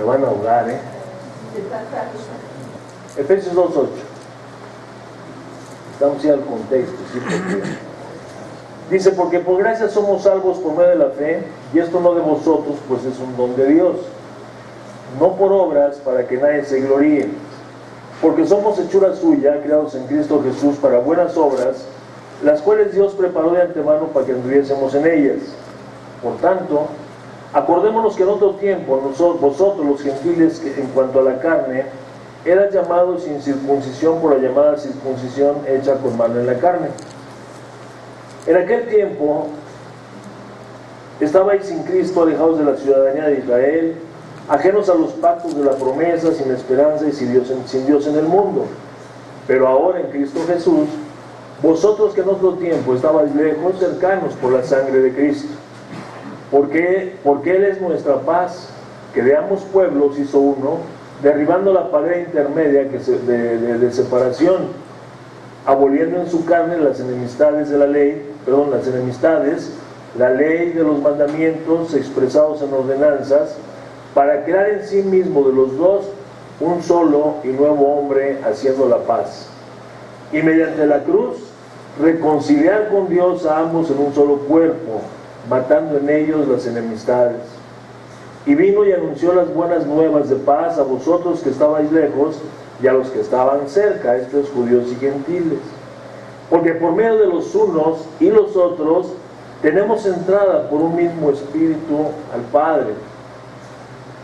Me van a ahogar, Efesios 2:8. Vamos a ir al contexto, ¿sí? Porque dice, porque por gracia somos salvos por medio de la fe, y esto no de vosotros, pues es un don de Dios, no por obras, para que nadie se gloríe, porque somos hechura suya, creados en Cristo Jesús para buenas obras, las cuales Dios preparó de antemano para que anduviésemos en ellas. Por tanto, acordémonos que en otro tiempo, vosotros los gentiles, que en cuanto a la carne, eras llamados sin circuncisión por la llamada circuncisión hecha con mano en la carne. En aquel tiempo estabais sin Cristo, alejados de la ciudadanía de Israel, ajenos a los pactos de la promesa, sin esperanza y sin Dios en el mundo. Pero ahora en Cristo Jesús, vosotros que en otro tiempo estabais lejos, cercanos por la sangre de Cristo. Porque Él es nuestra paz, que de ambos pueblos hizo uno, derribando la pared intermedia de separación, aboliendo en su carne las enemistades de la ley, la ley de los mandamientos expresados en ordenanzas, para crear en sí mismo de los dos un solo y nuevo hombre, haciendo la paz. Y mediante la cruz, reconciliar con Dios a ambos en un solo cuerpo, matando en ellos las enemistades. Y vino y anunció las buenas nuevas de paz a vosotros que estabais lejos y a los que estaban cerca, estos judíos y gentiles. Porque por medio de los unos y los otros tenemos entrada por un mismo espíritu al Padre.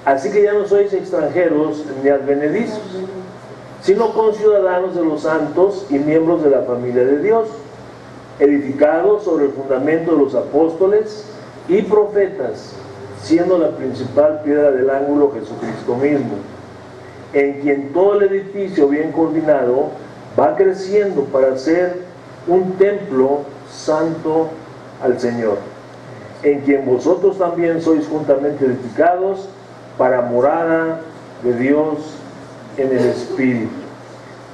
Así que ya no sois extranjeros ni advenedizos, sino conciudadanos de los santos y miembros de la familia de Dios, edificados sobre el fundamento de los apóstoles y profetas, siendo la principal piedra del ángulo Jesucristo mismo, en quien todo el edificio bien coordinado va creciendo para ser un templo santo al Señor, en quien vosotros también sois juntamente edificados para morada de Dios en el Espíritu.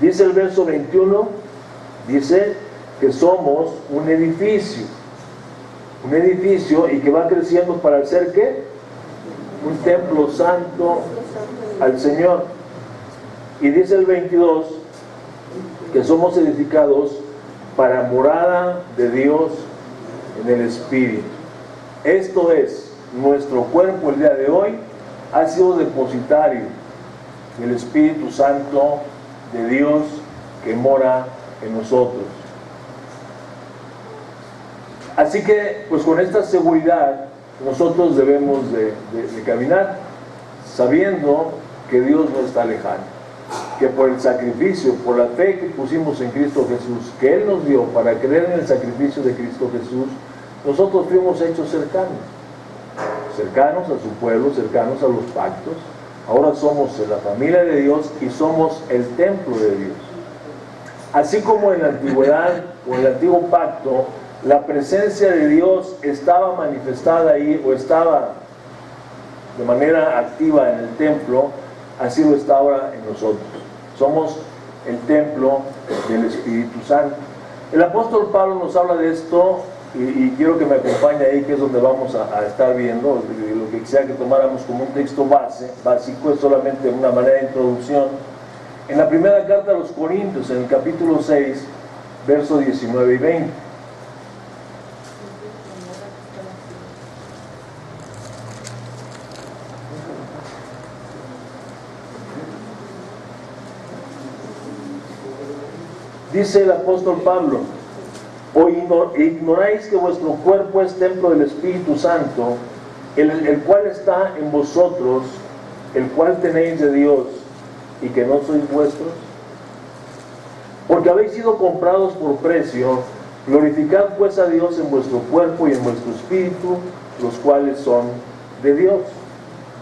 Dice el verso 21, dice que somos un edificio y que va creciendo para ser ¿qué? Un templo santo al Señor. Y dice el 22 que somos edificados para morada de Dios en el Espíritu. Esto es, nuestro cuerpo el día de hoy ha sido depositario del Espíritu Santo de Dios que mora en nosotros. Así que, pues con esta seguridad, nosotros debemos de caminar, sabiendo que Dios no está lejano, que por el sacrificio, por la fe que pusimos en Cristo Jesús, que Él nos dio para creer en el sacrificio de Cristo Jesús, nosotros fuimos hechos cercanos a su pueblo, cercanos a los pactos. Ahora somos la familia de Dios y somos el templo de Dios. Así como en la antigüedad o en el antiguo pacto, la presencia de Dios estaba manifestada ahí o estaba de manera activa en el templo, así lo está ahora en nosotros. Somos el templo del Espíritu Santo. El apóstol Pablo nos habla de esto y quiero que me acompañe ahí, que es donde vamos a estar viendo. Lo que quisiera que tomáramos como un texto básico, es solamente una manera de introducción. En la primera carta a los Corintios, en el capítulo 6, versos 19 y 20. Dice el apóstol Pablo: ¿o ignoráis que vuestro cuerpo es templo del Espíritu Santo, el cual está en vosotros, el cual tenéis de Dios, y que no sois vuestros? Porque habéis sido comprados por precio. Glorificad pues a Dios en vuestro cuerpo y en vuestro espíritu, los cuales son de Dios.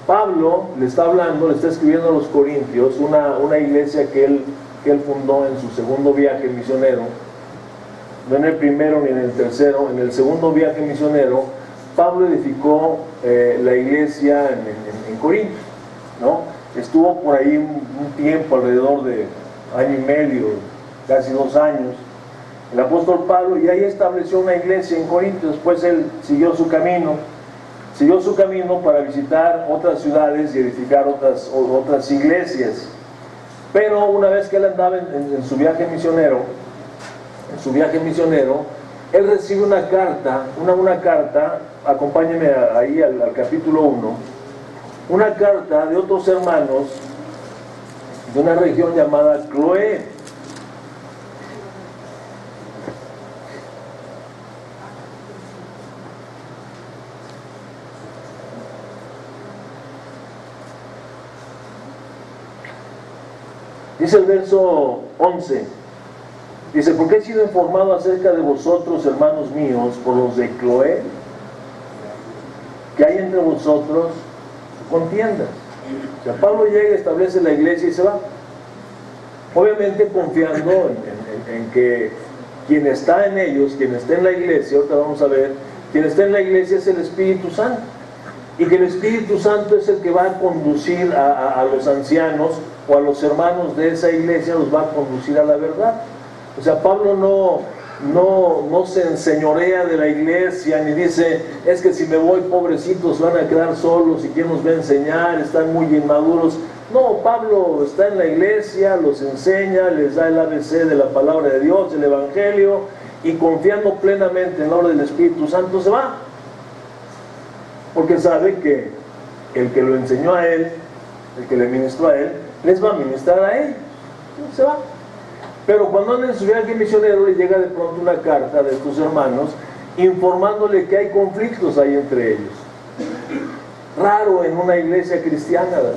Pablo le está hablando, le está escribiendo a los Corintios, una iglesia que él fundó en su segundo viaje misionero, no en el primero ni en el tercero, en el segundo viaje misionero. Pablo edificó la iglesia en Corinto, ¿no? Estuvo por ahí un tiempo, alrededor de año y medio, casi 2 años, el apóstol Pablo, y ahí estableció una iglesia en Corinto. Después él siguió su camino, siguió su camino para visitar otras ciudades y edificar otras iglesias. Pero una vez que él andaba en su viaje misionero, él recibe una carta, acompáñenme ahí al capítulo 1, una carta de otros hermanos de una región llamada Cloé. Dice el verso 11, dice: porque he sido informado acerca de vosotros, hermanos míos, por los de Cloé, que hay entre vosotros contiendas. O sea, Pablo llega, establece la iglesia y se va. Obviamente confiando en que quien está en ellos, quien está en la iglesia, ahorita vamos a ver, quien está en la iglesia es el Espíritu Santo. Y que el Espíritu Santo es el que va a conducir a los ancianos o a los hermanos de esa iglesia, los va a conducir a la verdad. O sea, Pablo no se enseñorea de la iglesia, ni dice, es que si me voy, pobrecitos, van a quedar solos, y quién nos va a enseñar, están muy inmaduros. No, Pablo está en la iglesia, los enseña, les da el ABC de la palabra de Dios, el Evangelio, y confiando plenamente en la obra del Espíritu Santo se va. Porque sabe que el que lo enseñó a él, el que le ministró a él, les va a ministrar a él. Se va. Pero cuando anda en su viaje misionero, le llega de pronto una carta de estos hermanos informándole que hay conflictos ahí entre ellos. Raro en una iglesia cristiana, ¿verdad?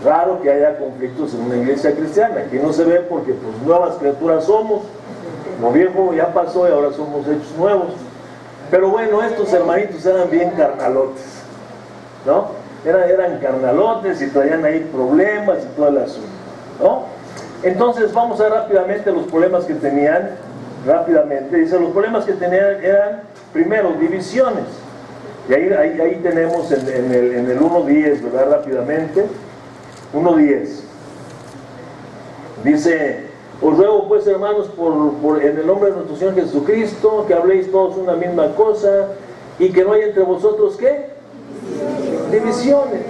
Raro que haya conflictos en una iglesia cristiana. Aquí no se ve porque pues nuevas criaturas somos. Lo viejo ya pasó y ahora somos hechos nuevos. Pero bueno, estos hermanitos eran bien carnalotes, ¿no? Eran carnalotes y traían ahí problemas y todo el asunto, ¿no? Entonces vamos a ver rápidamente los problemas que tenían, rápidamente. Dice, los problemas que tenían eran, primero, divisiones. Y ahí tenemos en el 1.10, ¿verdad? Rápidamente, 1.10. Dice: os ruego pues, hermanos, en el nombre de nuestro Señor Jesucristo, que habléis todos una misma cosa, y que no haya entre vosotros, ¿qué? Divisiones.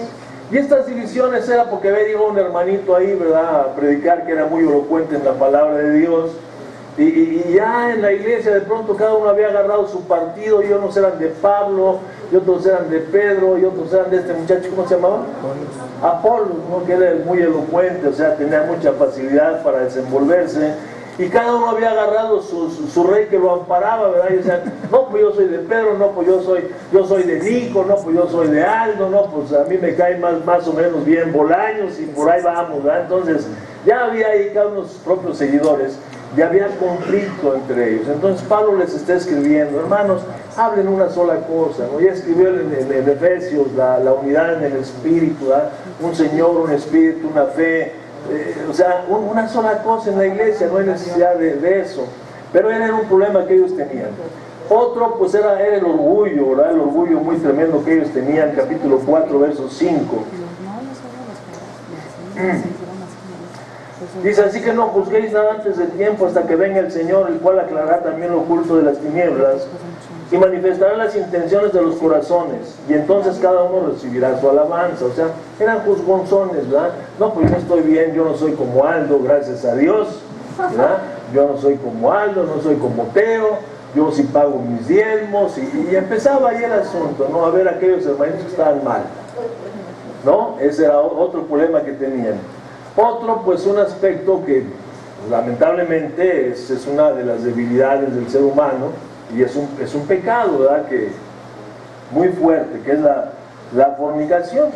Y estas divisiones era porque había un hermanito ahí, ¿verdad?, a predicar, que era muy elocuente en la palabra de Dios, y ya en la iglesia de pronto cada uno había agarrado su partido, y unos eran de Pablo, y otros eran de Pedro, y otros eran de este muchacho, ¿cómo se llamaba? Apolo, ¿no?, que era muy elocuente, o sea, tenía mucha facilidad para desenvolverse, y cada uno había agarrado su rey que lo amparaba, ¿verdad? Y decían, no, pues yo soy de Pedro, no, pues yo soy de Nico, no, pues yo soy de Aldo, no, pues a mí me cae más o menos bien Bolaños, y por ahí vamos, ¿verdad? Entonces ya había ahí cada uno de sus propios seguidores, y había conflicto entre ellos. Entonces Pablo les está escribiendo, hermanos, hablen una sola cosa, ¿no? Ya escribió en Efesios la unidad en el espíritu, ¿verdad? Un Señor, un espíritu, una fe, o sea, una sola cosa en la iglesia, no hay necesidad de eso. Pero era un problema que ellos tenían. Otro pues era el orgullo, ¿verdad? El orgullo muy tremendo que ellos tenían, capítulo 4, verso 5. Dice: así que no juzguéis nada antes del tiempo, hasta que venga el Señor, el cual aclarará también lo oculto de las tinieblas y manifestará las intenciones de los corazones, y entonces cada uno recibirá su alabanza. O sea, eran juzgonzones, ¿verdad? No, pues yo estoy bien, yo no soy como Aldo, gracias a Dios, ¿verdad? Yo no soy como Aldo, no soy como Teo, yo sí pago mis diezmos, y empezaba ahí el asunto, ¿no? A ver aquellos hermanitos que estaban mal, ¿no? Ese era otro problema que tenían. Otro, pues un aspecto que lamentablemente es una de las debilidades del ser humano, y es un pecado, ¿verdad?, que muy fuerte, que es la fornicación.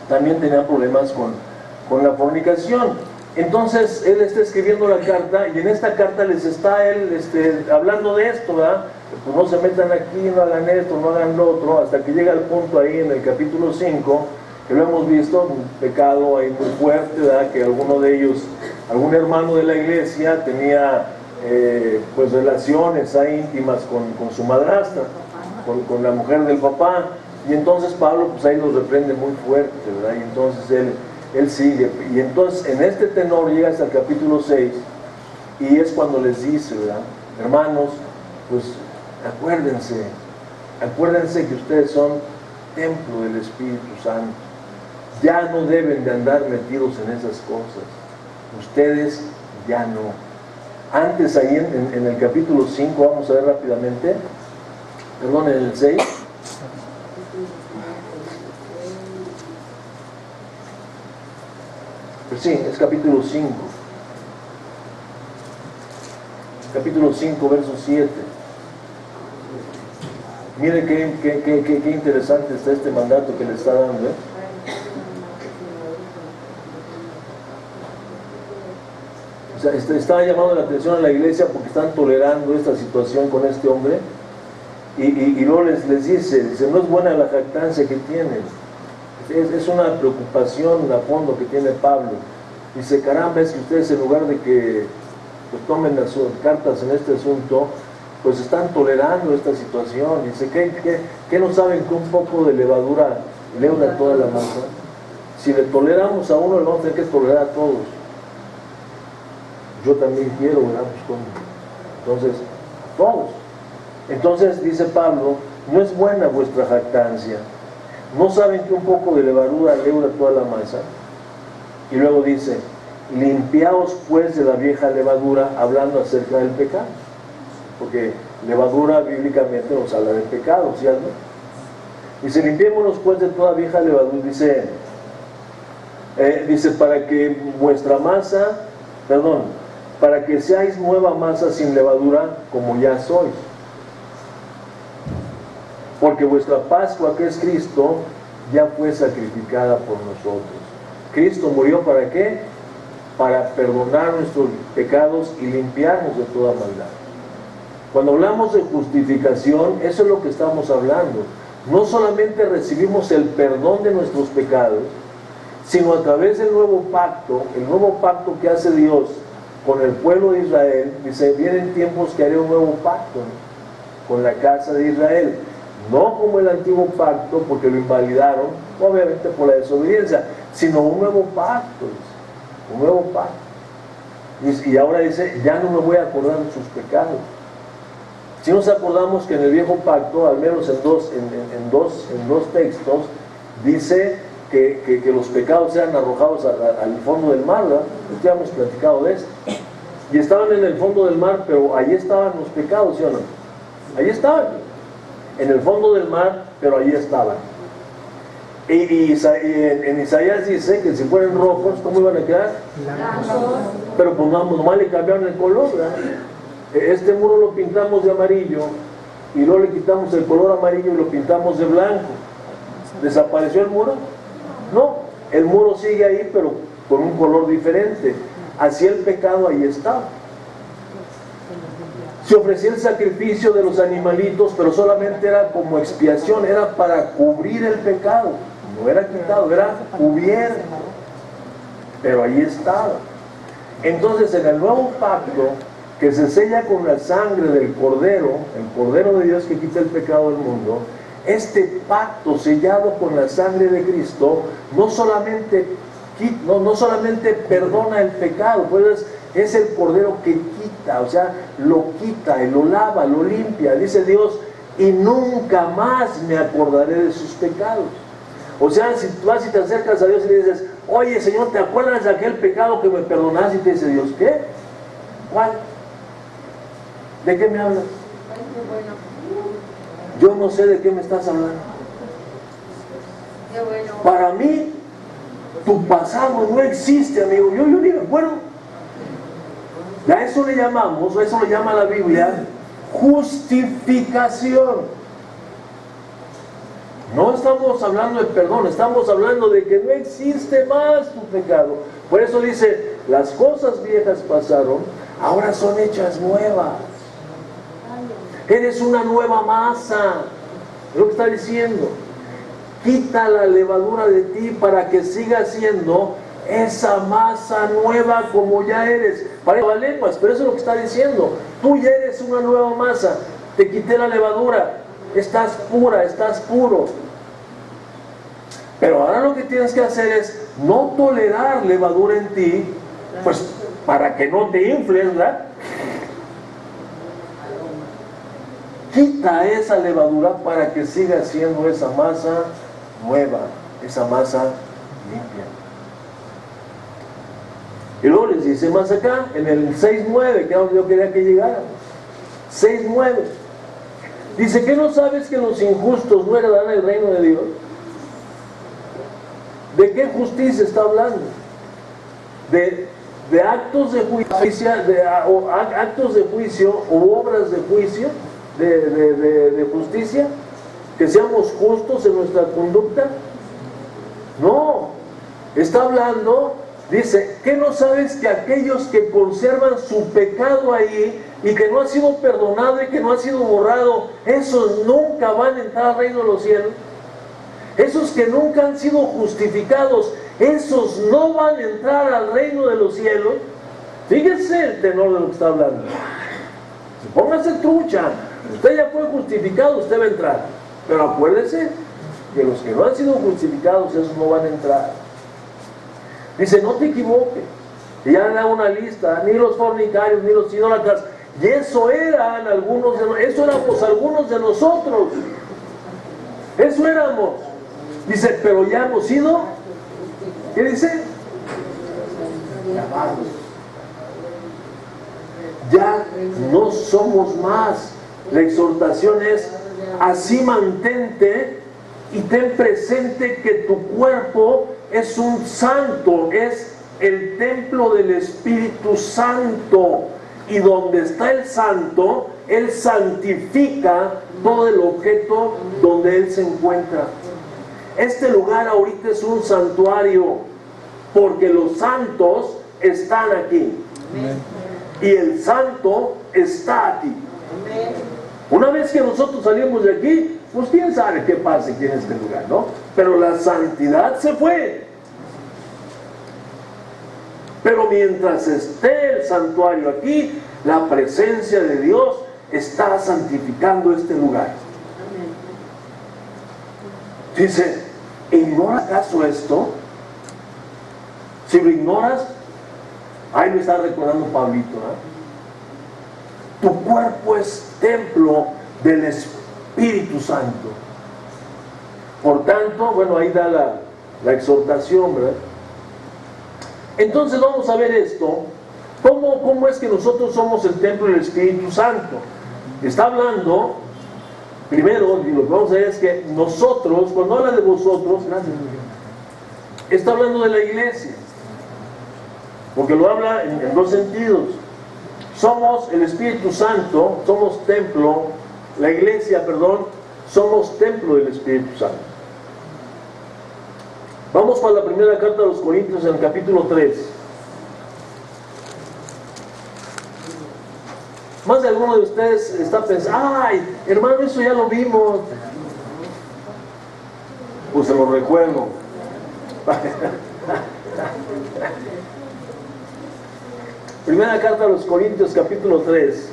También tenían problemas con la fornicación. Entonces él está escribiendo la carta, y en esta carta les está él hablando de esto, ¿verdad? Pues no se metan aquí, no hagan esto, no hagan lo otro, hasta que llega el punto ahí en el capítulo 5, que lo hemos visto, un pecado ahí muy fuerte, ¿verdad?, que alguno de ellos, algún hermano de la iglesia tenía pues relaciones ahí íntimas con su madrastra, con la mujer del papá, y entonces Pablo pues ahí los reprende muy fuerte, ¿verdad? Y entonces él sigue, y entonces en este tenor llega hasta el capítulo 6, y es cuando les dice, ¿verdad?, hermanos, pues acuérdense acuérdense que ustedes son templo del Espíritu Santo. Ya no deben de andar metidos en esas cosas. Ustedes ya no. Antes ahí en el capítulo 5, vamos a ver rápidamente, perdón, en el 6. Pues sí, es capítulo 5. Capítulo 5, verso 7. Mire qué interesante está este mandato que le está dando, ¿eh? O sea, estaba llamando la atención a la iglesia porque están tolerando esta situación con este hombre. Y luego les dice, no es buena la jactancia que tienen. Es una preocupación a fondo que tiene Pablo. Dice, caramba, es que ustedes en lugar de que pues, tomen las cartas en este asunto, pues están tolerando esta situación. Dice, ¿qué no saben que un poco de levadura leuda toda la masa? Si le toleramos a uno, le vamos a tener que tolerar a todos. Yo también quiero, ¿verdad? Entonces, todos. Entonces, dice Pablo, no es buena vuestra jactancia. ¿No saben que un poco de levadura leuda toda la masa? Y luego dice, limpiaos pues de la vieja levadura, hablando acerca del pecado. Porque levadura bíblicamente nos habla del pecado, ¿cierto? Dice, limpiémonos pues de toda vieja levadura. Dice, para que vuestra masa, para que seáis nueva masa sin levadura, como ya sois. Porque vuestra Pascua, que es Cristo, ya fue sacrificada por nosotros. ¿Cristo murió para qué? Para perdonar nuestros pecados y limpiarnos de toda maldad. Cuando hablamos de justificación, eso es lo que estamos hablando. No solamente recibimos el perdón de nuestros pecados, sino a través del nuevo pacto, el nuevo pacto que hace Dios con el pueblo de Israel. Dice, vienen tiempos que haré un nuevo pacto, ¿no?, con la casa de Israel. No como el antiguo pacto, porque lo invalidaron, obviamente por la desobediencia, sino un nuevo pacto, dice, un nuevo pacto. Y ahora dice, ya no me voy a acordar de sus pecados. Si nos acordamos que en el viejo pacto, al menos en dos textos, dice que los pecados sean arrojados al fondo del mar, ¿verdad? Ya hemos platicado de esto. Y estaban en el fondo del mar, pero ahí estaban los pecados, ¿sí o no? Ahí estaban. En el fondo del mar, pero ahí estaban. Y en Isaías dice que si fueran rojos, ¿cómo iban a quedar? Blancos. Pero pues nomás le cambiaron el color, ¿verdad? Este muro lo pintamos de amarillo y luego le quitamos el color amarillo y lo pintamos de blanco. ¿Desapareció el muro? No, el muro sigue ahí, pero con un color diferente. Así el pecado ahí estaba. Se ofrecía el sacrificio de los animalitos, pero solamente era como expiación, era para cubrir el pecado. No era quitado, era cubierto. Pero ahí estaba. Entonces, en el nuevo pacto, que se sella con la sangre del Cordero, el Cordero de Dios que quita el pecado del mundo, este pacto sellado con la sangre de Cristo, no solamente perdona el pecado, pues es el Cordero que quita, o sea, lo quita y lo lava, lo limpia, dice Dios, y nunca más me acordaré de sus pecados. O sea, si tú vas y te acercas a Dios y le dices, oye Señor, ¿te acuerdas de aquel pecado que me perdonaste? Y te dice Dios, ¿qué? ¿Cuál? ¿De qué me hablas? Yo no sé de qué me estás hablando. Para mí, tu pasado no existe, amigo. Yo ni me acuerdo. A eso le llamamos, eso lo llama la Biblia, justificación. No estamos hablando de perdón, estamos hablando de que no existe más tu pecado. Por eso dice, las cosas viejas pasaron, ahora son hechas nuevas. Eres una nueva masa. Es lo que está diciendo. Quita la levadura de ti para que siga siendo esa masa nueva como ya eres. Parece lenguas, pero eso es lo que está diciendo. Tú ya eres una nueva masa. Te quité la levadura. Estás pura, estás puro. Pero ahora lo que tienes que hacer es no tolerar levadura en ti, pues para que no te infles, ¿verdad? quita esa levadura para que siga siendo esa masa nueva, esa masa limpia. Y luego les dice más acá, en el 6:9, que yo quería que llegáramos. 6:9. Dice, ¿qué no sabes que los injustos no heredarán el reino de Dios? ¿De qué justicia está hablando? De actos de justicia, actos de juicio o obras de juicio, de justicia, que seamos justos en nuestra conducta. No, está hablando, dice, ¿qué no sabes que aquellos que conservan su pecado ahí y que no ha sido perdonado y que no ha sido borrado, esos nunca van a entrar al reino de los cielos? Esos que nunca han sido justificados, esos no van a entrar al reino de los cielos. Fíjense el tenor de lo que está hablando. Póngase trucha. Usted ya fue justificado, usted va a entrar. Pero acuérdese que los que no han sido justificados, esos no van a entrar. Dice, no te equivoques. Y ya da una lista, ni los fornicarios, ni los idólatras. Y eso eran algunos eso éramos algunos de nosotros. Eso éramos. Dice, pero ya hemos sido, ¿qué dice? Lavados. Ya no somos más. La exhortación es, así mantente y ten presente que tu cuerpo es un santo, es el templo del Espíritu Santo. Y donde está el santo, Él santifica todo el objeto donde Él se encuentra. Este lugar ahorita es un santuario, porque los santos están aquí. Y el santo está aquí. Una vez que nosotros salimos de aquí, pues quién sabe qué pasa aquí en este lugar, ¿no? Pero la santidad se fue. Pero mientras esté el santuario aquí, la presencia de Dios está santificando este lugar. Dice, ¿ignoras acaso esto? Si lo ignoras, ahí me está recordando Pablito, ¿eh? Tu cuerpo es templo del Espíritu Santo. Por tanto, bueno, ahí da la exhortación, ¿verdad? Entonces vamos a ver esto. ¿Cómo es que nosotros somos el templo del Espíritu Santo? Está hablando, primero, y lo que vamos a ver es que nosotros, cuando habla de vosotros, está hablando de la iglesia. Porque lo habla en dos sentidos. Somos el Espíritu Santo, somos templo, la iglesia, perdón, somos templo del Espíritu Santo. Vamos para la primera carta de los Corintios en el capítulo 3. Más de alguno de ustedes está pensando, ay, hermano, eso ya lo vimos. Pues se lo recuerdo. Primera carta a los Corintios, capítulo 3.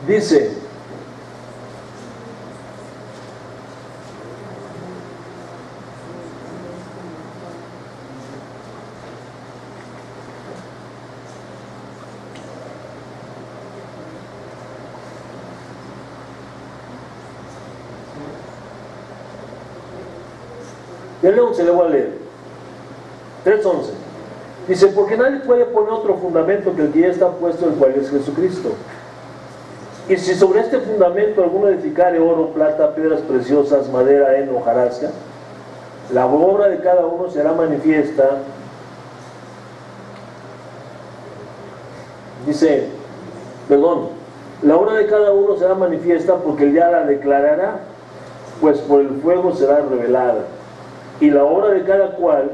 Dice, ya luego se le voy a leer. 3:11. Dice, porque nadie puede poner otro fundamento que el que ya está puesto, el cual es Jesucristo. Y si sobre este fundamento alguno edificare oro, plata, piedras preciosas, madera, heno, hojarasca, la obra de cada uno será manifiesta. Dice, perdón, la obra de cada uno será manifiesta porque él ya la declarará, pues por el fuego será revelada. Y la obra de cada cual,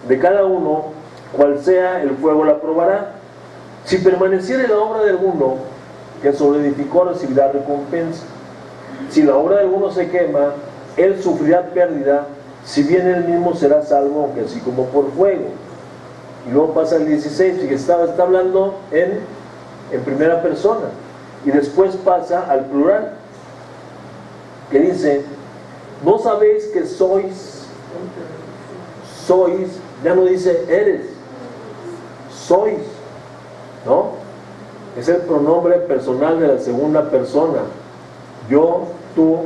de cada uno, cual sea, el fuego la probará. Si permaneciere la obra de alguno, que sobreedificó, recibirá recompensa. Si la obra de alguno se quema, él sufrirá pérdida, si bien él mismo será salvo, aunque así como por fuego. Y luego pasa el 16, que está hablando en primera persona, y después pasa al plural, que dice, ¿no sabéis que sois, ya no dice eres, sois, ¿no? Es el pronombre personal de la segunda persona. Yo, tú,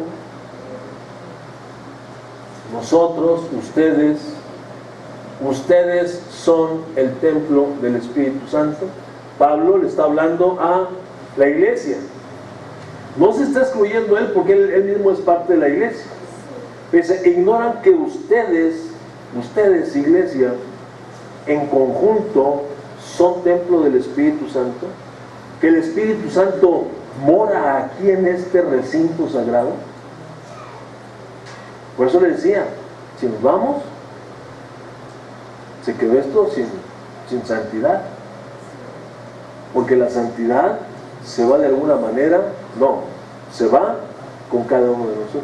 nosotros, ustedes. Ustedes son el templo del Espíritu Santo. Pablo le está hablando a la iglesia. No se está excluyendo él porque él mismo es parte de la iglesia. Dice, ignoran que ustedes, iglesia, en conjunto son templo del Espíritu Santo, que el Espíritu Santo mora aquí en este recinto sagrado. Por eso le decía, si nos vamos, se quedó esto sin santidad, porque la santidad se va de alguna manera, no, se va con cada uno de nosotros.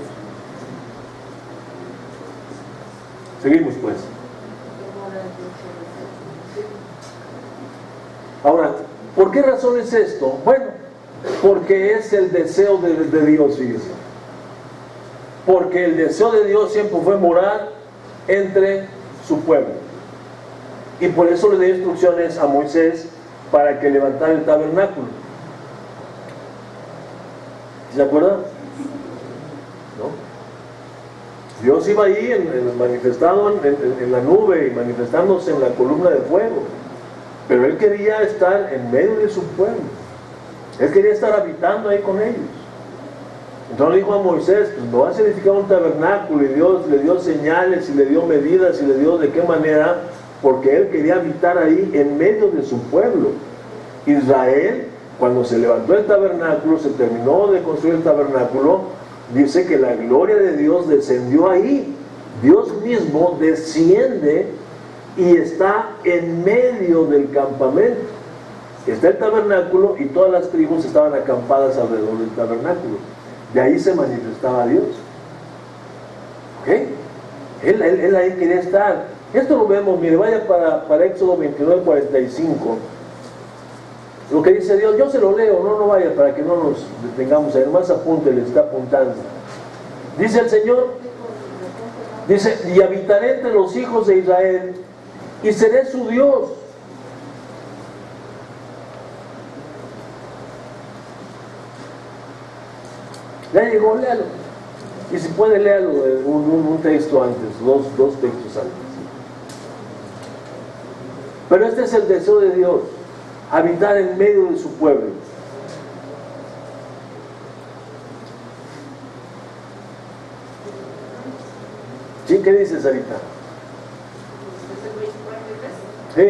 Seguimos pues. Ahora, ¿por qué razón es esto? Bueno, porque es el deseo de Dios, fíjense. Porque el deseo de Dios siempre fue morar entre su pueblo. Y por eso le dio instrucciones a Moisés para que levantara el tabernáculo. ¿Se acuerdan? ¿No? Dios iba ahí manifestado en la nube y manifestándose en la columna de fuego. Pero Él quería estar en medio de su pueblo. Él quería estar habitando ahí con ellos. Entonces le dijo a Moisés, pues no vas a edificar un tabernáculo, y Dios le dio señales y le dio medidas y le dio de qué manera, porque Él quería habitar ahí en medio de su pueblo. Israel, cuando se levantó el tabernáculo, se terminó de construir el tabernáculo, dice que la gloria de Dios descendió ahí. Dios mismo desciende y está en medio del campamento. Está el tabernáculo y todas las tribus estaban acampadas alrededor del tabernáculo. De ahí se manifestaba Dios. ¿Ok? Él ahí quería estar. Esto lo vemos, mire, vaya para Éxodo 29, 45. Lo que dice Dios, yo se lo leo, no vaya para que no nos detengamos. Además apunte, le está apuntando. Dice el Señor, dice, y habitaré entre los hijos de Israel y seré su Dios. Ya llegó, léalo. Y si puede, léalo un texto antes, dos textos antes. Pero este es el deseo de Dios, habitar en medio de su pueblo. ¿Sí? ¿Qué dices, Sarita? Sí.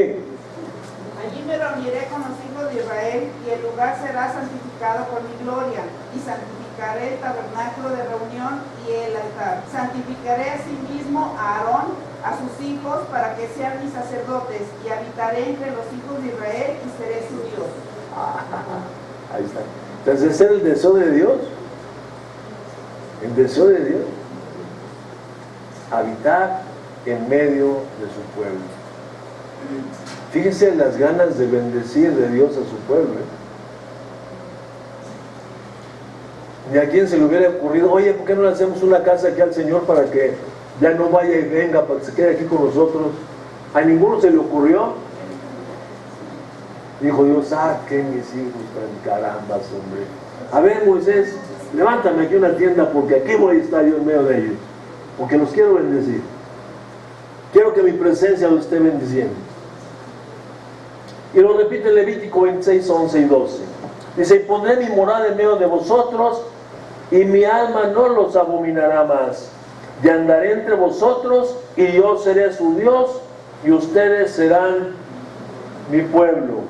Allí me reuniré con los hijos de Israel y el lugar será santificado por mi gloria, y santificaré el tabernáculo de reunión y el altar. Santificaré asimismo a Aarón, a sus hijos, para que sean mis sacerdotes, y habitaré entre los hijos de Israel y seré su Dios. Ahí está. Entonces ese es el deseo de Dios. El deseo de Dios. Habitar en medio de su pueblo. Fíjense las ganas de bendecir de Dios a su pueblo. Ni a quien se le hubiera ocurrido, oye, ¿por qué no le hacemos una casa aquí al Señor para que ya no vaya y venga, para que se quede aquí con nosotros? A ninguno se le ocurrió. Dijo Dios, que mis hijos tan carambas, hombre. A ver, Moisés, levántame aquí una tienda, porque aquí voy a estar yo en medio de ellos, porque los quiero bendecir. Quiero que mi presencia los esté bendiciendo. Y lo repite en Levítico 26, 11 y 12. Dice, y pondré mi morada en medio de vosotros, y mi alma no los abominará más. Y andaré entre vosotros, y yo seré su Dios, y ustedes serán mi pueblo.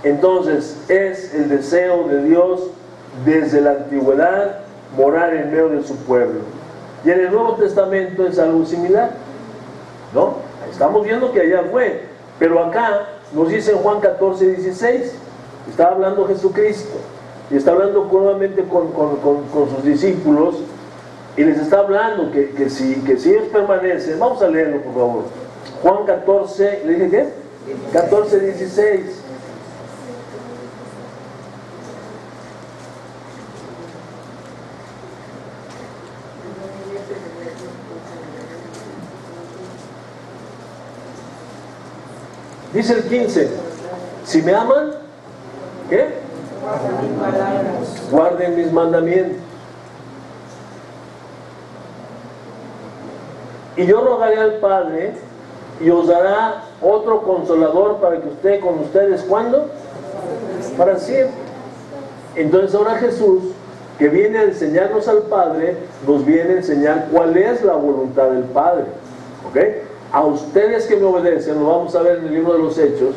Entonces, es el deseo de Dios desde la antigüedad morar en medio de su pueblo. Y en el Nuevo Testamento es algo similar, ¿no? Estamos viendo que allá fue, pero acá nos dice en Juan 14, 16, está hablando Jesucristo, y está hablando nuevamente con sus discípulos, y les está hablando que si ellos permanecen, vamos a leerlo por favor, Juan 14, ¿le dije qué? 14, 16. Dice el 15, Si me aman, ¿qué? Guarden mis mandamientos. Y yo rogaré al Padre y os dará otro consolador para que esté con ustedes. ¿Cuándo? Para siempre. Entonces ahora Jesús, que viene a enseñarnos al Padre, nos viene a enseñar cuál es la voluntad del Padre. ¿Ok? A ustedes que me obedecen, lo vamos a ver en el libro de los Hechos,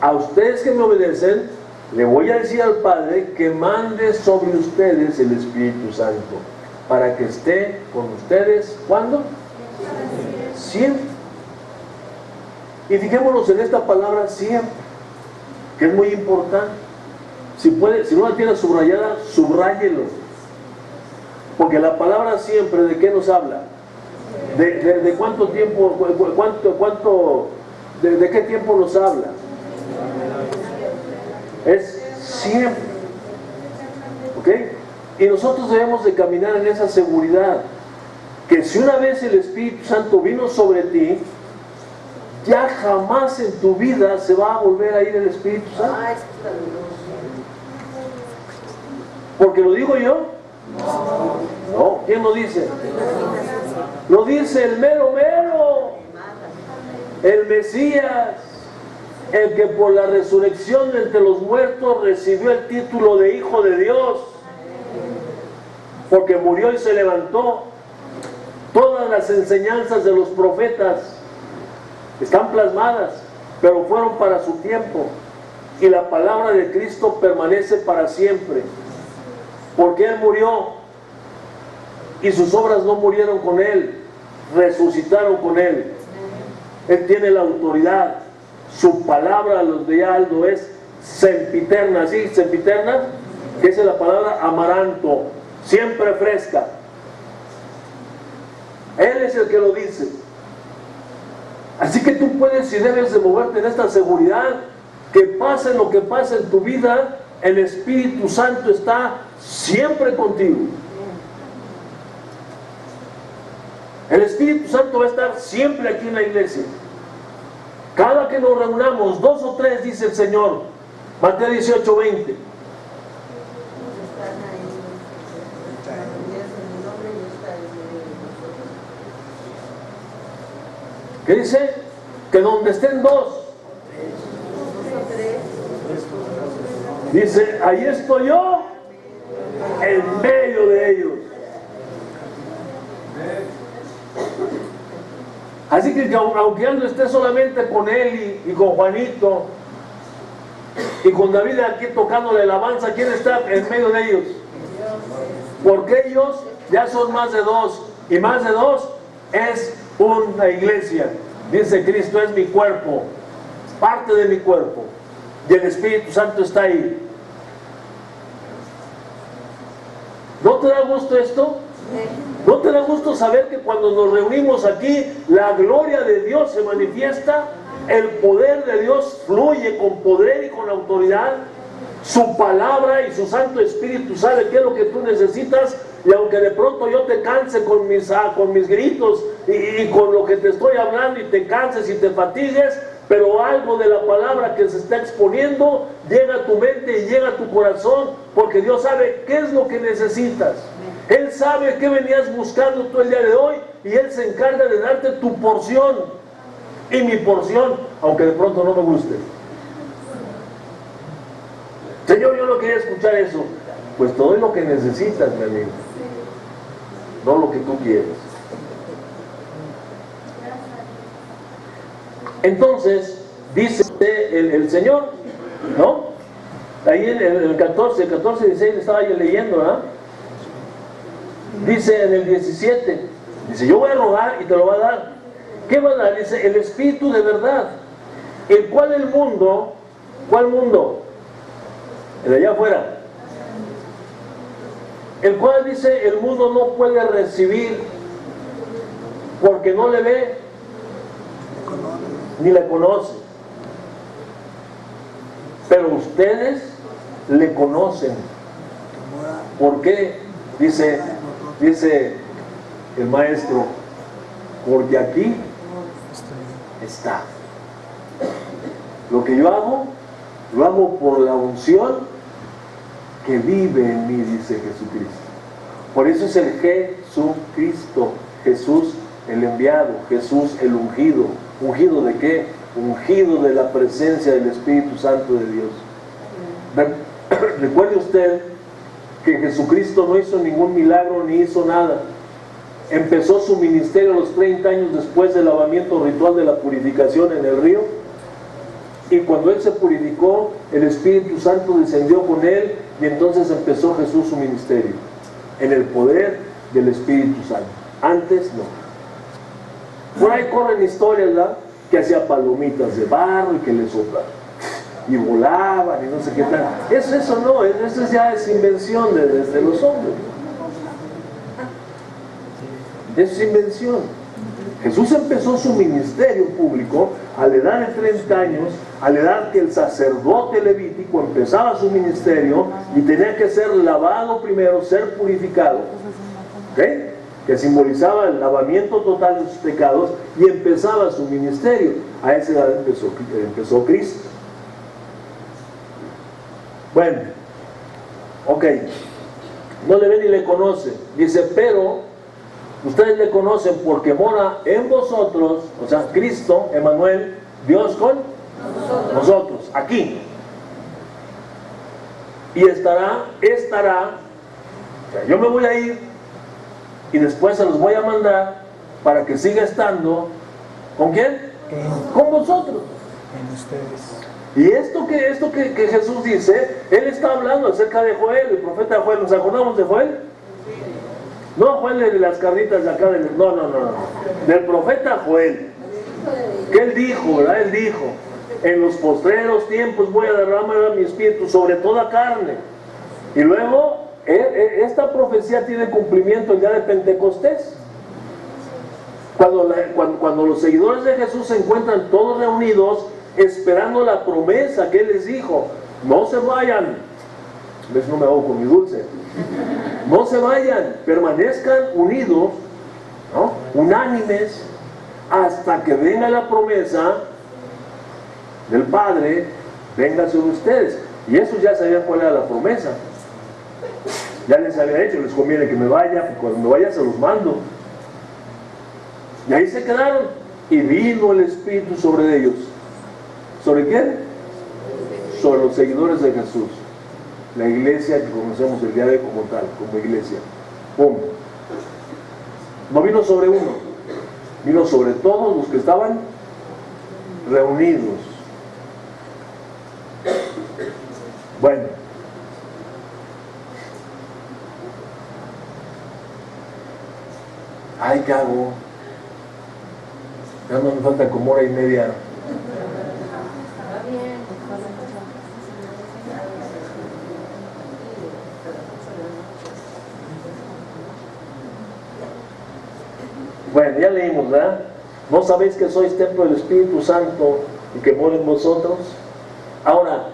a ustedes que me obedecen, le voy a decir al Padre que mande sobre ustedes el Espíritu Santo, para que esté con ustedes, ¿cuándo? Siempre. Y fijémonos en esta palabra siempre, que es muy importante. Si no la tiene subrayada, subráyelo. Porque la palabra siempre, ¿de qué nos habla? ¿De cuánto tiempo, de qué tiempo nos habla? Es siempre. ¿Ok? Y nosotros debemos de caminar en esa seguridad, que si una vez el Espíritu Santo vino sobre ti, ya jamás en tu vida se va a volver a ir el Espíritu Santo. ¿Porque lo digo yo? No. ¿Quién lo dice? Lo dice el mero mero, el Mesías, el que por la resurrección de entre los muertos recibió el título de Hijo de Dios, porque murió y se levantó. Todas las enseñanzas de los profetas están plasmadas, pero fueron para su tiempo, y la palabra de Cristo permanece para siempre, porque Él murió y sus obras no murieron con Él, resucitaron con Él. Él tiene la autoridad, su palabra, los de Aldo, es sempiterna. ¿Sí? Sempiterna, que es la palabra amaranto, siempre fresca. Él es el que lo dice. Así que tú puedes y debes de moverte en esta seguridad, que pase lo que pase en tu vida, el Espíritu Santo está siempre contigo. El Espíritu Santo va a estar siempre aquí en la iglesia. Cada que nos reunamos, 2 o 3, dice el Señor, Mateo 18:20. ¿Qué dice? Que donde estén 2, dice, ahí estoy yo en medio de ellos. Así que aunque ya no esté solamente con él y con Juanito y con David aquí tocando la alabanza, ¿quién está en medio de ellos? Porque ellos ya son más de 2, y más de 2 es una iglesia. Dice Cristo, es mi cuerpo, parte de mi cuerpo, y el Espíritu Santo está ahí. ¿No te da gusto esto? ¿No te da gusto saber que cuando nos reunimos aquí, la gloria de Dios se manifiesta? El poder de Dios fluye con poder y con autoridad. Su palabra y su Santo Espíritu sabe qué es lo que tú necesitas. Y aunque de pronto yo te canse con mis gritos y con lo que te estoy hablando, y te canses y te fatigues, pero algo de la palabra que se está exponiendo llega a tu mente y llega a tu corazón, porque Dios sabe qué es lo que necesitas. Él sabe qué venías buscando tú el día de hoy, y Él se encarga de darte tu porción y mi porción, aunque de pronto no me guste. Señor, yo no quería escuchar eso. Pues te doy lo que necesitas, mi amigo, no lo que tú quieres. Entonces, dice el Señor, ¿no? Ahí en el 14, 16 estaba yo leyendo, ¿verdad? Dice en el 17, dice, yo voy a rogar y te lo va a dar. ¿Qué va a dar? Dice, el Espíritu de verdad, el cual el mundo, ¿cuál mundo? El de allá afuera. El cual dice, el mundo no puede recibir porque no le ve ni le conoce. Pero ustedes le conocen. ¿Por qué? Dice el maestro, porque aquí está. Lo que yo hago, Lo hago por la unción que vive en mí, dice Jesucristo. Por eso es el Jesucristo, Jesús el enviado, Jesús el ungido. ¿Ungido de qué? Ungido de la presencia del Espíritu Santo de Dios. Recuerde usted que Jesucristo no hizo ningún milagro ni hizo nada. Empezó su ministerio a los 30 años después del lavamiento ritual de la purificación en el río, y cuando Él se purificó, el Espíritu Santo descendió con Él, y entonces empezó Jesús su ministerio, en el poder del Espíritu Santo. Antes no. Por ahí corren historias, ¿verdad?, que hacía palomitas de barro y que le soplaban y volaban y no sé qué tal. Eso no, eso ya es invención de los hombres. Eso es invención. Jesús empezó su ministerio público a la edad de 30 años, a la edad que el sacerdote levítico empezaba su ministerio y tenía que ser lavado primero, ser purificado, ¿okay?, que simbolizaba el lavamiento total de sus pecados, y empezaba su ministerio. A esa edad empezó Cristo. Bueno, ok, no le ve ni le conoce. Dice, pero ustedes le conocen porque mora en vosotros, o sea, Cristo, Emmanuel, Dios con nosotros, aquí. Y estará, o sea, yo me voy a ir y después se los voy a mandar para que siga estando. ¿Con quién? Con vosotros. En ustedes. Y esto que Jesús dice, Él está hablando acerca de Joel, el profeta Joel. ¿Nos acordamos de Joel? No Joel de las carnitas de acá, no, del profeta Joel. Que Él dijo, ¿verdad? Él dijo, en los postreros tiempos voy a derramar mi espíritu sobre toda carne. Y luego, esta profecía tiene cumplimiento el día de Pentecostés. Cuando los seguidores de Jesús se encuentran todos reunidos, esperando la promesa que Él les dijo, no se vayan. ¿Ves? No me hago con mi dulce. No se vayan, permanezcan unidos, ¿no?, unánimes, hasta que venga la promesa del Padre, venga sobre ustedes. Y eso ya sabían cuál era la promesa. Ya les había dicho, les conviene que me vaya, y cuando me vaya se los mando. Y ahí se quedaron, y vino el Espíritu sobre ellos. ¿Sobre quién? Sobre los seguidores de Jesús, la iglesia que conocemos el día de hoy como tal, como iglesia. ¡Pum! No vino sobre uno, vino sobre todos los que estaban reunidos. Bueno, ay, ¿qué hago? Ya no me falta como hora y media. Bueno, ya leímos, ¿verdad? ¿No sabéis que sois templo del Espíritu Santo y que mora en vosotros? Ahora,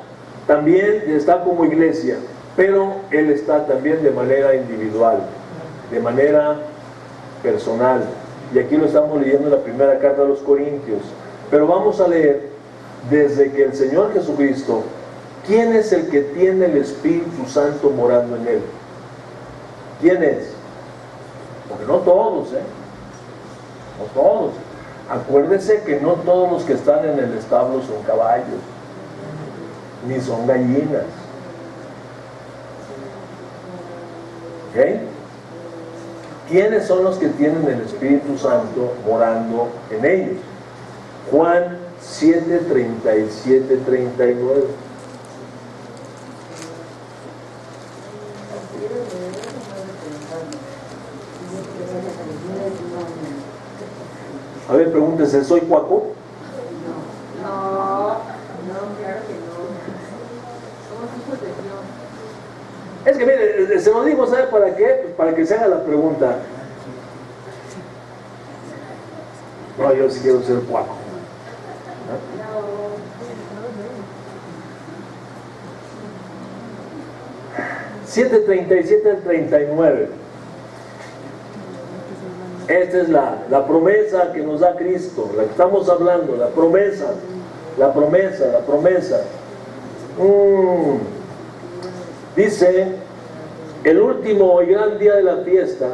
también está como iglesia, pero Él está también de manera individual, de manera personal. Y aquí lo estamos leyendo en la primera carta a los Corintios. Pero vamos a leer desde que el Señor Jesucristo, ¿quién es el que tiene el Espíritu Santo morando en Él? ¿Quién es? Porque no todos, no todos. Acuérdese que no todos los que están en el establo son caballos, ni son gallinas. ¿Ok? ¿Quiénes son los que tienen el Espíritu Santo morando en ellos? Juan 7, 37, 39. A ver, pregúntese, ¿soy cuaco? No, claro que no. Somos hijos de Dios. Es que mire, se lo digo, ¿sabe para qué? Pues para que se haga la pregunta. No, yo sí quiero ser cuaco. 7:37 al 39. Esta es la promesa que nos da Cristo, la que estamos hablando, la promesa. Dice, el último y gran día de la fiesta,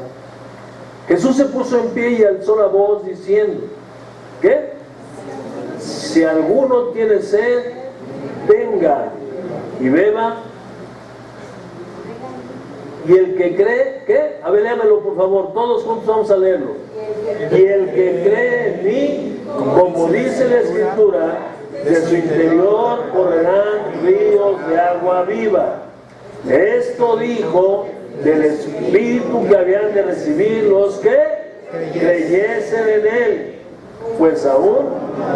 Jesús se puso en pie y alzó la voz diciendo, ¿qué? Si alguno tiene sed, venga y beba. Y el que cree, ¿qué? A ver, léamelo por favor, todos juntos vamos a leerlo. Y el que cree en mí, como dice la Escritura, de su interior correrán ríos de agua viva. Esto dijo del Espíritu que habían de recibir los que creyesen en Él, pues aún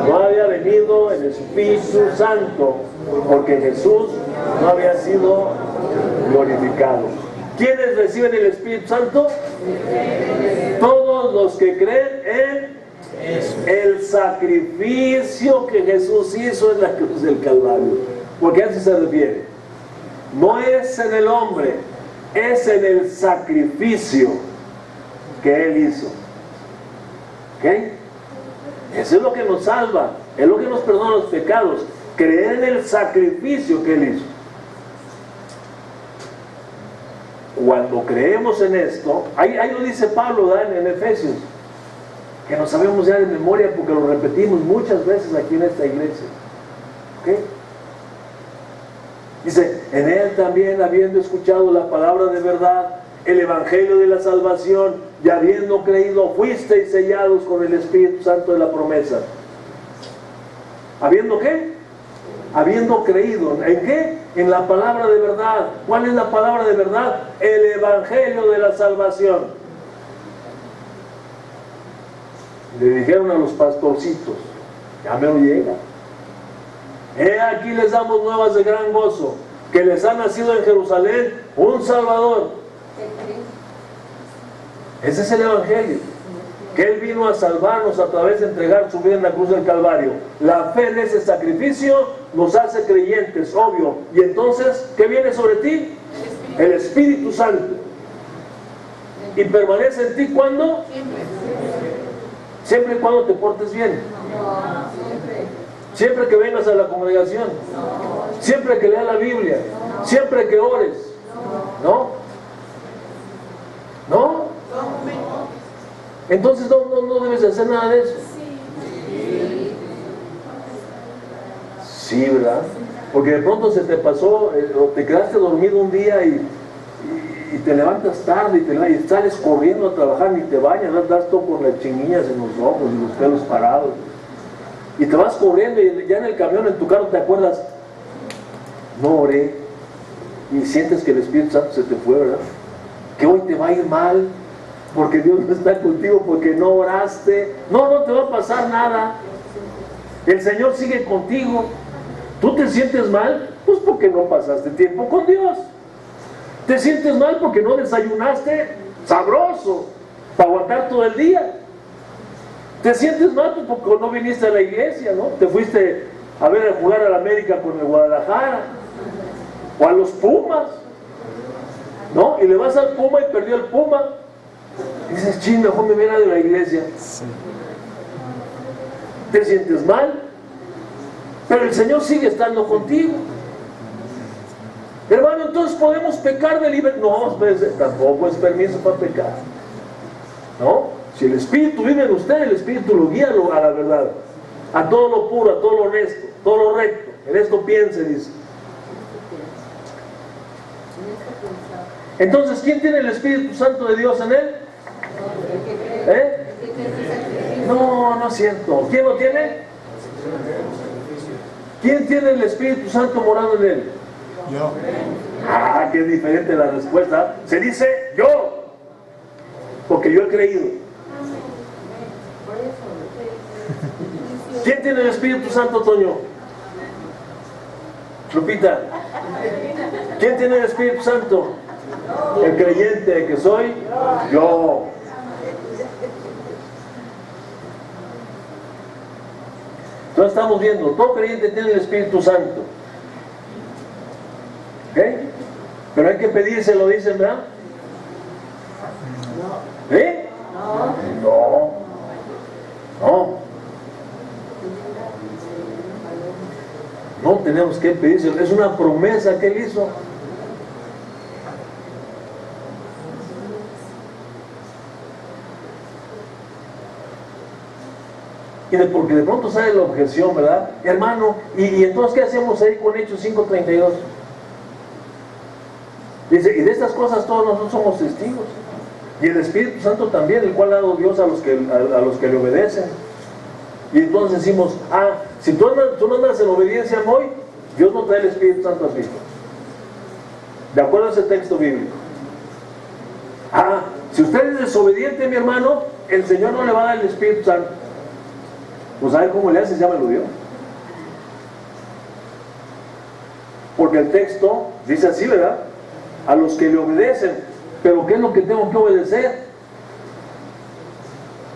no había venido el Espíritu Santo, porque Jesús no había sido glorificado. ¿Quiénes reciben el Espíritu Santo? Todos los que creen en el sacrificio que Jesús hizo en la cruz del Calvario. Porque a eso se refiere. No es en el hombre, es en el sacrificio que Él hizo. ¿Ok? Eso es lo que nos salva, es lo que nos perdona los pecados. Creer en el sacrificio que Él hizo. Cuando creemos en esto, ahí lo dice Pablo, ¿verdad? En Efesios, que no sabemos ya de memoria porque lo repetimos muchas veces aquí en esta iglesia. ¿Ok? Dice, en Él también, habiendo escuchado la palabra de verdad, el evangelio de la salvación, y habiendo creído, fuisteis sellados con el Espíritu Santo de la promesa. ¿Habiendo qué? Habiendo creído. ¿En qué? En la palabra de verdad. ¿Cuál es la palabra de verdad? El evangelio de la salvación. Le dijeron a los pastorcitos, ya me lo llega. Aquí les damos nuevas de gran gozo, que les ha nacido en Jerusalén un Salvador. Ese es el evangelio, que Él vino a salvarnos a través de entregar su vida en la cruz del Calvario. La fe en ese sacrificio nos hace creyentes, obvio. Y entonces, ¿qué viene sobre ti? El Espíritu Santo. ¿Y permanece en ti cuándo? Siempre y cuando te portes bien. Siempre que vengas a la congregación. Siempre que leas la Biblia. Siempre que ores. ¿No? ¿No? Entonces no debes de hacer nada de eso. Sí, ¿verdad? Porque de pronto se te pasó, o te quedaste dormido un día y te levantas tarde y sales corriendo a trabajar, ni te bañas, das todo con las chinguillas en los ojos y los pelos parados. Y te vas corriendo y ya en el camión, en tu carro, te acuerdas, no oré, y sientes que el Espíritu Santo se te fue, ¿verdad? Que hoy te va a ir mal, porque Dios no está contigo, porque no oraste. No te va a pasar nada. El Señor sigue contigo. ¿Tú te sientes mal? Pues porque no pasaste tiempo con Dios. ¿Te sientes mal porque no desayunaste sabroso para aguantar todo el día? ¿Te sientes mal pues porque no viniste a la iglesia, ¿no? Te fuiste a ver a jugar a la América con el Guadalajara o a los Pumas, ¿no? Y le vas al Puma y perdió el Puma. Y dices, ching, mejor me viene de la iglesia. ¿Te sientes mal? Pero el Señor sigue estando contigo. Hermano, entonces podemos pecar de libertad. No, pues, tampoco es permiso para pecar. ¿No? Si el Espíritu vive en usted, el Espíritu lo guía a la verdad. A todo lo puro, a todo lo honesto, todo lo recto. En esto piense, dice. Entonces, ¿quién tiene el Espíritu Santo de Dios en él? No es cierto. ¿Quién lo tiene? ¿Quién tiene el Espíritu Santo morando en él? Yo. Qué diferente la respuesta. Se dice yo, porque yo he creído. ¿Quién tiene el Espíritu Santo, Toño? Lupita. ¿Quién tiene el Espíritu Santo? El creyente que soy yo. Entonces estamos viendo, todo creyente tiene el Espíritu Santo. ¿Ok? Pero hay que pedírselo, dicen, ¿verdad? ¿Eh? No. No tenemos que pedírselo, es una promesa que Él hizo. Porque de pronto sale la objeción, ¿verdad? Hermano, ¿y entonces qué hacemos ahí con Hechos 5:32? Dice, y de estas cosas todos nosotros somos testigos. Y el Espíritu Santo también, el cual ha dado Dios a los que le obedecen. Y entonces decimos, si tú no andas en obediencia hoy, Dios no trae el Espíritu Santo a ti. De acuerdo a ese texto bíblico. Si usted es desobediente, mi hermano, el Señor no le va a dar el Espíritu Santo. Pues a ver cómo le haces, ya me lo dio. Porque el texto dice así, ¿verdad? A los que le obedecen. Pero ¿qué es lo que tengo que obedecer?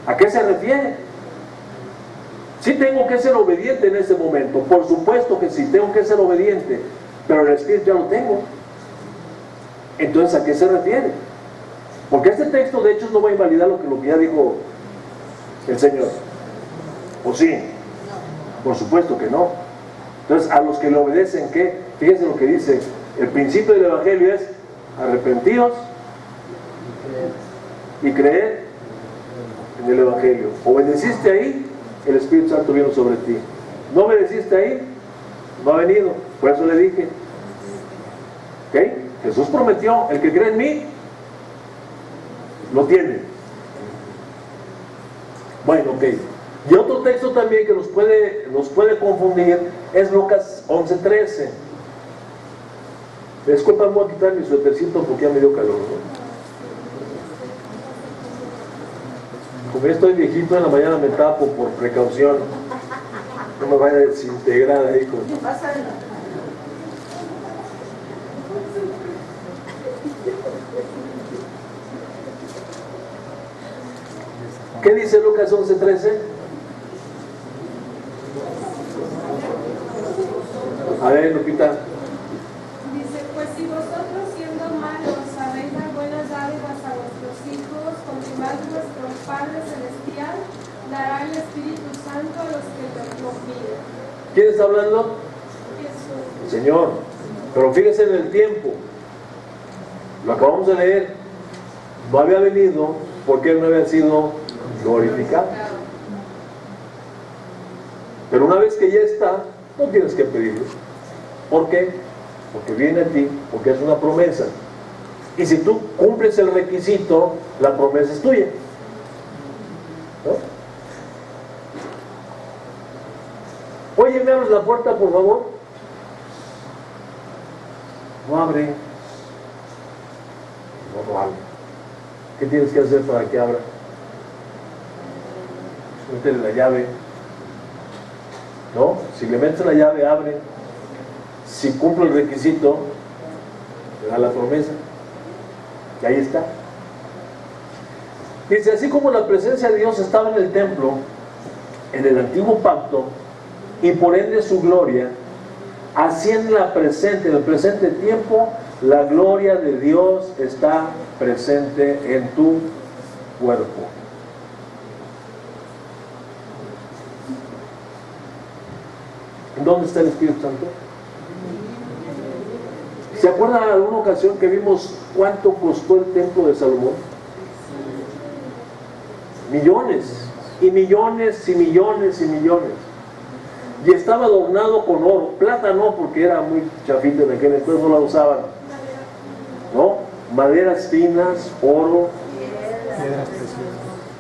¿A qué se refiere? Sí tengo que ser obediente en ese momento. Por supuesto que sí, tengo que ser obediente. Pero el Espíritu ya lo tengo. Entonces, ¿a qué se refiere? Porque este texto de Hechos no va a invalidar lo que ya dijo el Señor. ¿O sí? Por supuesto que no. Entonces, a los que le obedecen, ¿qué? Fíjense lo que dice. El principio del Evangelio es arrepentidos y creer en el Evangelio. Obedeciste ahí, el Espíritu Santo vino sobre ti. No obedeciste ahí, no ha venido. Por eso le dije. ¿Ok? Jesús prometió, el que cree en mí, lo tiene. Bueno, ok. Y otro texto también que nos puede confundir es Lucas 11:13. Disculpa, voy a quitar mi suétercito porque ya me dio calor, ¿no? Como ya estoy viejito, en la mañana me tapo por precaución. No me vaya a desintegrar ahí con... ¿Qué dice Lucas 11:13? A ver, Lupita. Dice, pues si vosotros siendo malos sabéis dar buenas dádivas a vuestros hijos, con que más vuestro Padre Celestial dará el Espíritu Santo a los que lo piden. ¿Quién está hablando? Jesús. Señor. Pero fíjese en el tiempo. Lo acabamos de leer. No había venido porque Él no había sido glorificado. Pero una vez que ya está, no tienes que pedirlo. ¿Por qué? Porque viene a ti, porque es una promesa. Y si tú cumples el requisito, la promesa es tuya. ¿No? Oye, ¿me abres la puerta, por favor? No abre. No abre. ¿Qué tienes que hacer para que abra? Métele la llave. ¿No? Si le metes la llave, abre. Si cumple el requisito, te da la promesa. Y ahí está. Dice, así como la presencia de Dios estaba en el templo, en el antiguo pacto, y por ende su gloria, así en el presente tiempo, la gloria de Dios está presente en tu cuerpo. ¿Dónde está el Espíritu Santo? ¿Se acuerdan de alguna ocasión que vimos cuánto costó el templo de Salomón? Millones, y millones, y millones, y millones. Y estaba adornado con oro. Plata no, porque era muy chafita en aquel entonces, no la usaban. ¿No? Maderas finas, oro,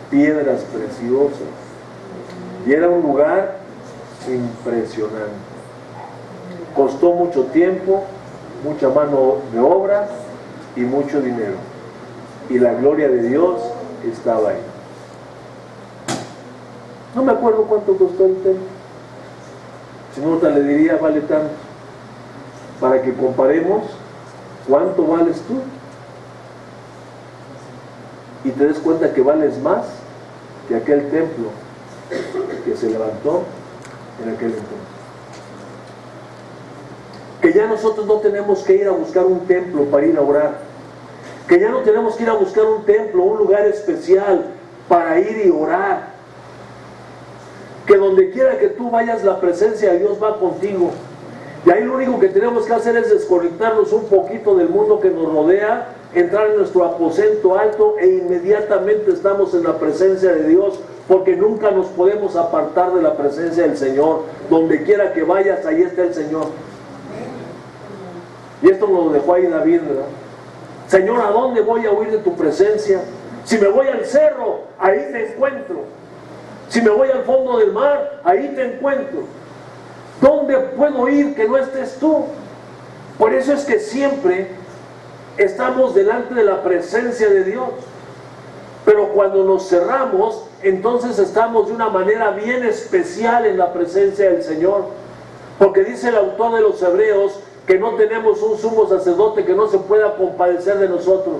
piedras preciosas. Y era un lugar impresionante. Costó mucho tiempo, mucha mano de obra y mucho dinero. Y la gloria de Dios estaba ahí. No me acuerdo cuánto costó el templo. Si no, te le diría, vale tanto. Para que comparemos cuánto vales tú. Y te des cuenta que vales más que aquel templo que se levantó en aquel entonces. Que ya nosotros no tenemos que ir a buscar un templo para ir a orar. Que ya no tenemos que ir a buscar un templo, un lugar especial para ir y orar. Que donde quiera que tú vayas, la presencia de Dios va contigo. Y ahí lo único que tenemos que hacer es desconectarnos un poquito del mundo que nos rodea, entrar en nuestro aposento alto e inmediatamente estamos en la presencia de Dios, porque nunca nos podemos apartar de la presencia del Señor. Donde quiera que vayas, ahí está el Señor. Y esto lo dejó ahí David, ¿verdad? Señor, ¿a dónde voy a huir de tu presencia? Si me voy al cerro, ahí te encuentro. Si me voy al fondo del mar, ahí te encuentro. ¿Dónde puedo ir que no estés tú? Por eso es que siempre estamos delante de la presencia de Dios. Pero cuando nos cerramos, entonces estamos de una manera bien especial en la presencia del Señor. Porque dice el autor de los Hebreos que no tenemos un sumo sacerdote que no se pueda compadecer de nosotros,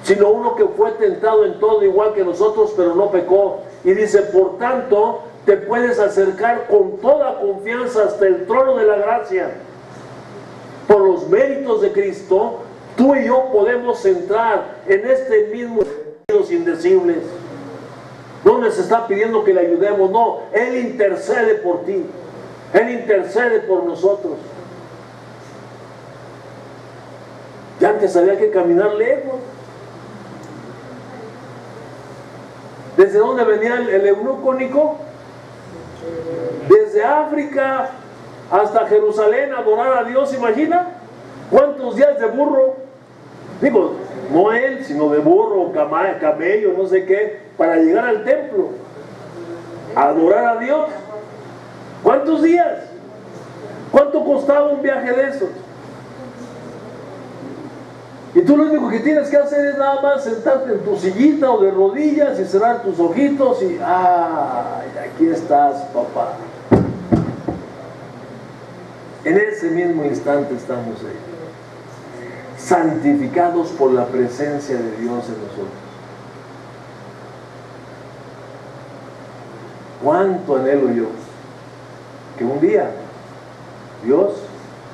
sino uno que fue tentado en todo igual que nosotros, pero no pecó. Y dice, por tanto, te puedes acercar con toda confianza hasta el trono de la gracia. Por los méritos de Cristo, tú y yo podemos entrar en este mismo indecibles. No nos está pidiendo que le ayudemos, no. Él intercede por ti. Él intercede por nosotros. Y antes había que caminar lejos. ¿Desde dónde venía el eunuco, Nico? Desde África hasta Jerusalén a adorar a Dios, ¿imagina? ¿Cuántos días de burro? Digo, no él, sino de burro, camello, no sé qué, para llegar al templo, a adorar a Dios. ¿Cuántos días? ¿Cuánto costaba un viaje de esos? Y tú lo único que tienes que hacer es nada más sentarte en tu sillita o de rodillas y cerrar tus ojitos y ¡ay! Aquí estás, papá. En ese mismo instante estamos ahí, santificados por la presencia de Dios en nosotros. ¿Cuánto anhelo yo que un día Dios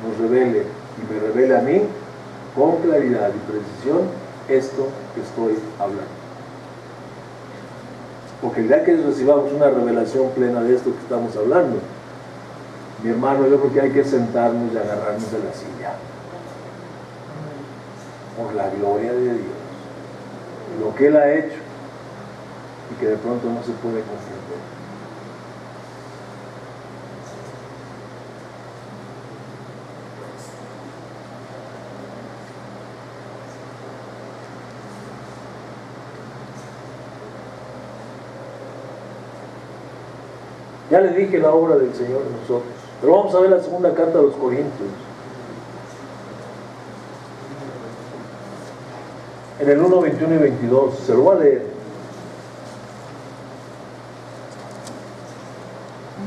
nos revele y me revele a mí con claridad y precisión esto que estoy hablando? Porque el día que recibamos una revelación plena de esto que estamos hablando, mi hermano, yo creo que hay que sentarnos y agarrarnos de la silla por la gloria de Dios, lo que Él ha hecho y que de pronto no se puede comprender. Ya le dije la obra del Señor en nosotros, pero vamos a ver la segunda carta a los Corintios. En el 1, 21 y 22, se lo voy a leer.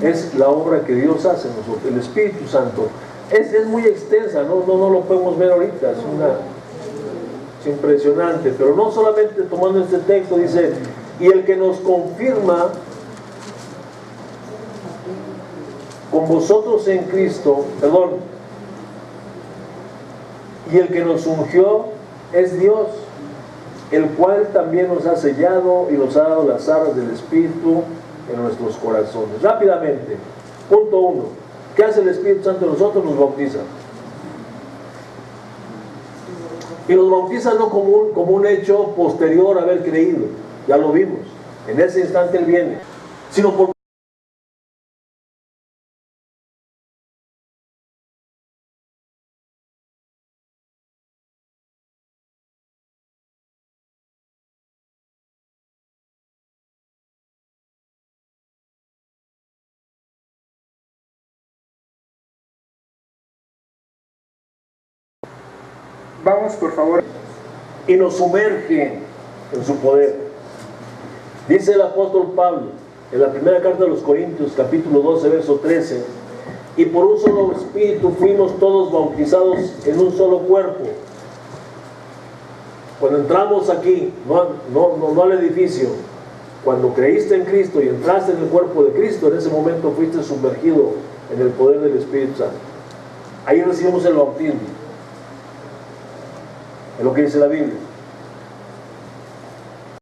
Es la obra que Dios hace en nosotros, el Espíritu Santo. Es muy extensa, no lo podemos ver ahorita, es impresionante, pero no solamente tomando este texto, dice, y el que nos confirma con vosotros en Cristo, y el que nos ungió es Dios, el cual también nos ha sellado y nos ha dado las arras del Espíritu en nuestros corazones. Rápidamente, punto 1. ¿Qué hace el Espíritu Santo en nosotros? Nos bautiza. Y nos bautiza no como un hecho posterior a haber creído, ya lo vimos, en ese instante Él viene, sino por Vamos, por favor. y nos sumerge en su poder. Dice el apóstol Pablo en la primera carta de los Corintios, capítulo 12, verso 13, y por un solo espíritu fuimos todos bautizados en un solo cuerpo. Cuando entramos aquí, no al edificio, cuando creíste en Cristo y entraste en el cuerpo de Cristo, en ese momento fuiste sumergido en el poder del Espíritu Santo. Ahí recibimos el bautismo, es lo que dice la Biblia.